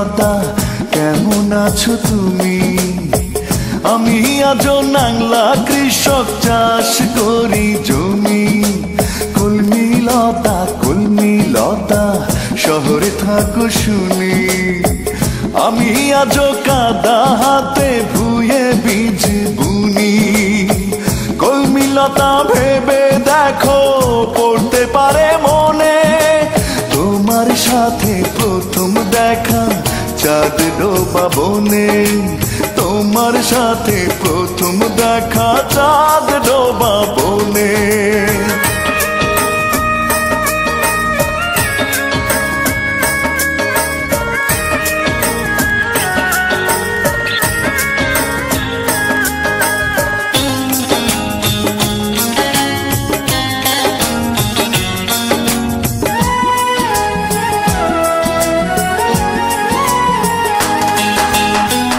লতা কেমন আছো তুমি? আমি আজও নাংলা কৃষক, চাষ করি জমি। কলমি লতা শহরে থাকো শুনি। আমি আজও কাদা হাতে ভুয়ে বীজ বুনি। কলমি লতা ভেবে দেখো পড়তে পারে মনে। তোমার সাথে প্রথম দেখা চাঁদ ডোবা বনে। তোমার সাথে প্রথম দেখা চাঁদ ডোবা বনে।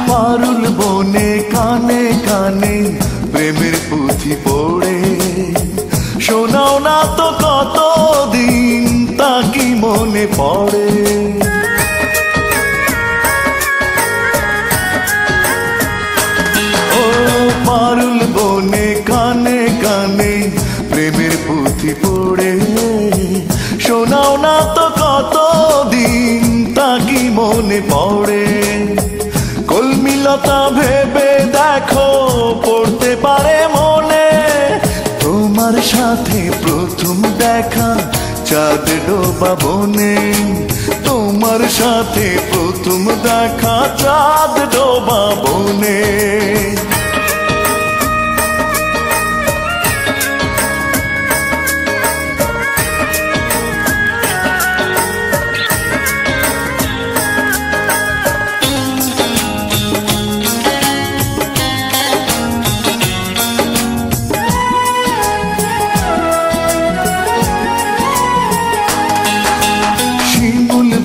পারুল বনে কানে কানে প্রেমের পুঁথি পড়ে। শোনাও না তো কতদিন তা কি মনে পড়ে। ও পারুল বনে কানে কানে প্রেমের পুঁথি পড়ে। শোনাও না তো কতদিন তা কি মনে পড়ে। কলমি লতা ভেবে দেখো পড়তে পারে মনে। তোমার সাথে প্রথম দেখা চাঁদ ডোবা বনে। তোমার সাথে প্রথম দেখা চাঁদ ডোবা বনে।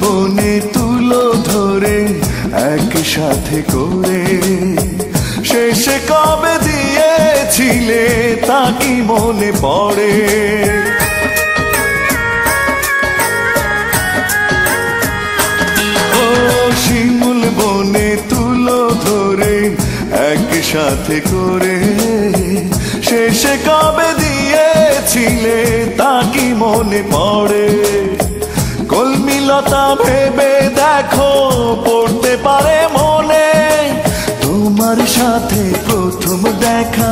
বনে তুলো ধরে একসাথে করে শেষে কবে দিয়েছিলে তা কি মনে পড়ে। ও শিমুল বনে তুলো ধরে একসাথে করে শেষে কবে দিয়েছিলে তা কি মনে পড়ে। কলমি লতা ভেবে দেখো পড়তে পারে মনে। তোমার সাথে প্রথম দেখা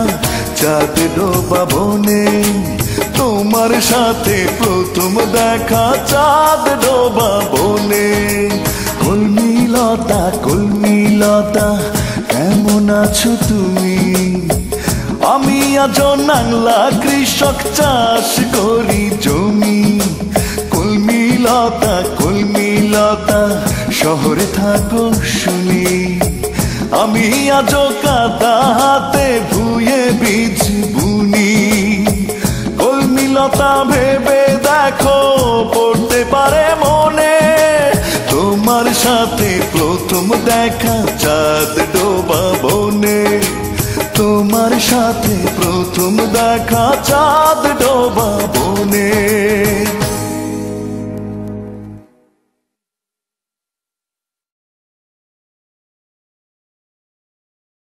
চাঁদ ডোবা বনে। তোমার সাথে প্রথম দেখা চাঁদ ডোবা বনে। কলমি লতা কেমন আছো তুমি? আমি আজও নাংলা কৃষক, চাষ করি জমি। কলমি লতা শহরে থাকো শুনি। আমি আজও কাদা হাতে ভুয়ে বীজ বুনি। কলমি লতা ভেবে দেখো পড়তে পারে মনে। তোমার সাথে প্রথম দেখা চাঁদ ডোবা বনে। তোমার সাথে প্রথম দেখা চাঁদ ডোবা বনে।